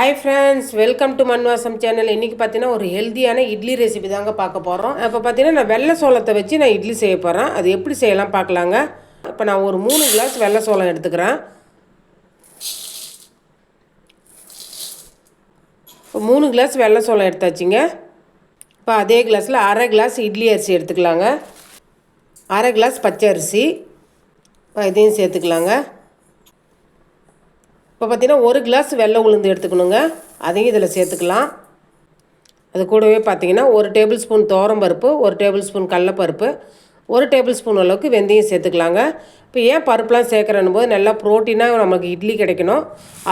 Hi friends, welcome to மண்வாசம் channel. இன்றைக்கி பார்த்தீங்கன்னா ஒரு ஹெல்த்தியான இட்லி ரெசிபி தாங்க பார்க்க போகிறோம். இப்போ பார்த்தீங்கன்னா நான் வெள்ளை சோளத்தை வச்சு நான் இட்லி செய்ய போகிறேன். அது எப்படி செய்யலாம் பார்க்கலாங்க. இப்போ நான் ஒரு 3 கிளாஸ் வெள்ளை சோளம் எடுத்துக்கிறேன். இப்போ 3 கிளாஸ் வெள்ளை சோளம் எடுத்தாச்சுங்க. இப்போ அதே கிளாஸில் அரை கிளாஸ் இட்லி அரிசி எடுத்துக்கலாங்க. அரை கிளாஸ் பச்சை அரிசி இப்போ இதையும் சேர்த்துக்கலாங்க. இப்போ பார்த்திங்கன்னா 1 கிளாஸ் வெள்ளை உளுந்து எடுத்துக்கணுங்க. அதையும் இதில் சேர்த்துக்கலாம். அது கூடவே பார்த்திங்கன்னா 1 டேபிள் ஸ்பூன் துவரம்பருப்பு, 1 டேபிள் ஸ்பூன் கடலைப்பருப்பு, 1 டேபிள் ஸ்பூன் அளவுக்கு வெந்தயம் சேர்த்துக்கலாங்க. இப்போ ஏன் பருப்புலாம் சேர்க்குறேன்னு போது நல்லா ப்ரோட்டீனாக நமக்கு இட்லி கிடைக்கணும்,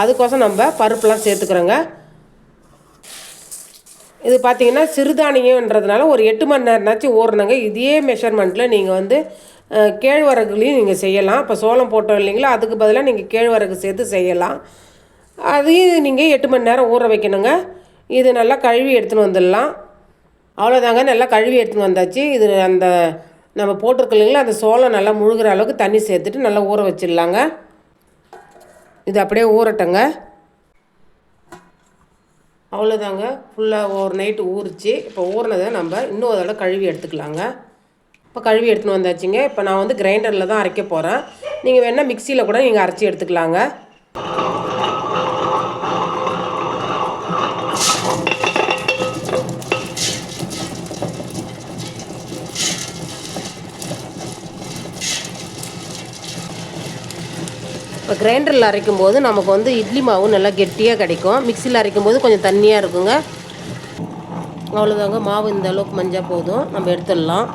அதுக்கோசம் நம்ம பருப்புலாம் சேர்த்துக்கிறோங்க. இது பார்த்திங்கன்னா சிறுதானியன்றதுனால ஒரு 8 மணி நேரம்னாச்சும் ஊறணுங்க. இதே மெஷர்மெண்ட்டில் நீங்கள் கேழ்வரகுலையும் நீங்கள் செய்யலாம். இப்போ சோளம் போட்டோம் இல்லைங்களா, அதுக்கு பதிலாக நீங்கள் கேழ்வரகு சேர்த்து செய்யலாம். அதையும் நீங்கள் 8 மணி நேரம் ஊற வைக்கணுங்க. இது நல்லா கழுவி எடுத்துன்னு வந்துடலாம். அவ்வளோதாங்க, நல்லா கழுவி எடுத்துன்னு வந்தாச்சு. இது அந்த நம்ம போட்டிருக்கோம் இல்லைங்களா, அந்த சோளம் நல்லா முழுகிற அளவுக்கு தண்ணி சேர்த்துட்டு நல்லா ஊற வச்சிடலாங்க. இது அப்படியே ஊறட்டங்க. அவ்வளோதாங்க, ஃபுல்லாக ஒரு நைட்டு ஊறிச்சு. இப்போ ஊறினதை நம்ம இன்னும் அதோட கழுவி எடுத்துக்கலாங்க. இப்போ கழுவி எடுத்துன்னு வந்தாச்சுங்க. இப்போ நான் கிரைண்டரில் தான் அரைக்க போகிறேன். நீங்கள் வேணால் மிக்சியில் கூட நீங்கள் அரைச்சி எடுத்துக்கலாங்க. இப்போ கிரைண்டரில் அரைக்கும் போது நமக்கு இட்லி மாவு நல்லா கெட்டியாக கிடைக்கும். மிக்சியில் அரைக்கும் போது கொஞ்சம் தண்ணியாக இருக்குங்க. அவ்வளோதாங்க, மாவு இந்த அளவுக்கு மஞ்சள் போதும், நம்ம எடுத்துடலாம்.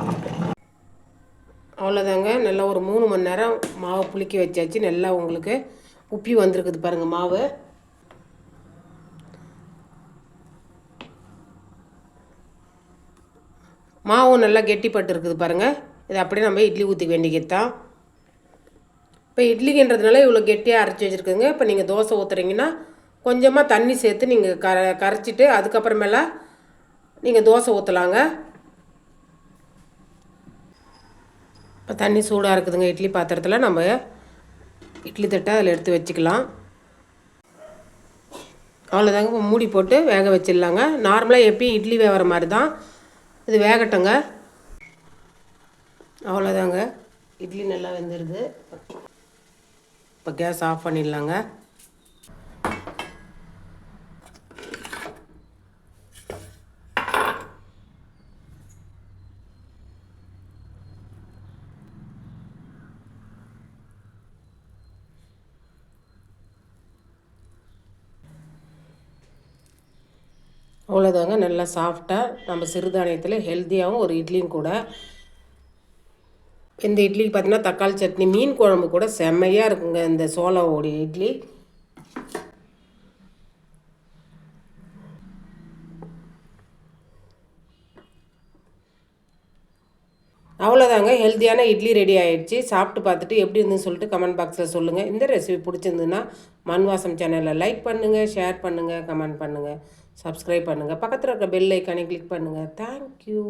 அவ்வளோதாங்க, நல்லா ஒரு 3 மணி நேரம் மாவு புளிக்க வச்சாச்சு. நல்லா உங்களுக்கு உப்பி வந்திருக்குது பாருங்கள் மாவு. மாவும் நல்லா கெட்டிப்பட்டு இருக்குது பாருங்கள். இதை அப்படியே நம்ம இட்லி ஊற்றி வேண்டிக்கிறது தான். இப்போ இட்லிக்குன்றதுனால இவ்வளோ கெட்டியாக அரைச்சி வச்சுருக்குங்க. இப்போ நீங்கள் தோசை ஊற்றுறீங்கன்னா கொஞ்சமாக தண்ணி சேர்த்து நீங்கள் கரைச்சிட்டு அதுக்கப்புறமேல நீங்கள் தோசை ஊற்றலாங்க. இப்போ தண்ணி சூடாக இருக்குதுங்க. இட்லி பாத்திரத்தில் நம்ம இட்லி தட்டை அதில் எடுத்து வச்சுக்கலாம். அவ்வளோதாங்க, இப்போ மூடி போட்டு வேக வச்சிடலாங்க. நார்மலாக எப்பயும் இட்லி வேகிற மாதிரி தான் இது வேகட்டுங்க. அவ்வளோதாங்க, இட்லி நல்லா வெந்துடுது. இப்போ கேஸ் ஆஃப் பண்ணிடலாங்க. அவ்வளோதாங்க, நல்லா சாஃப்டாக நம்ம சிறுதானியத்தில் ஹெல்த்தியாகவும் ஒரு இட்லியும் கூட. இந்த இட்லிக்கு பார்த்திங்கன்னா தக்காளி சட்னி, மீன் குழம்பு கூட செம்மையாக இருக்குங்க இந்த சோளோடைய இட்லி. அவ்வளோதாங்க, ஹெல்த்தியான இட்லி ரெடி ஆகிடுச்சு. சாப்பிட்டு பார்த்துட்டு எப்படி இருந்துன்னு சொல்லிட்டு கமெண்ட் பாக்ஸில் சொல்லுங்கள். இந்த ரெசிபி பிடிச்சிருந்துன்னா மண்வாசம் சேனலில் லைக் பண்ணுங்கள், ஷேர் பண்ணுங்கள், கமெண்ட் பண்ணுங்கள், சப்ஸ்கிரைப் பண்ணுங்கள். பக்கத்தில் இருக்க பெல் ஐக்கானை கிளிக் பண்ணுங்கள். தேங்க்யூ.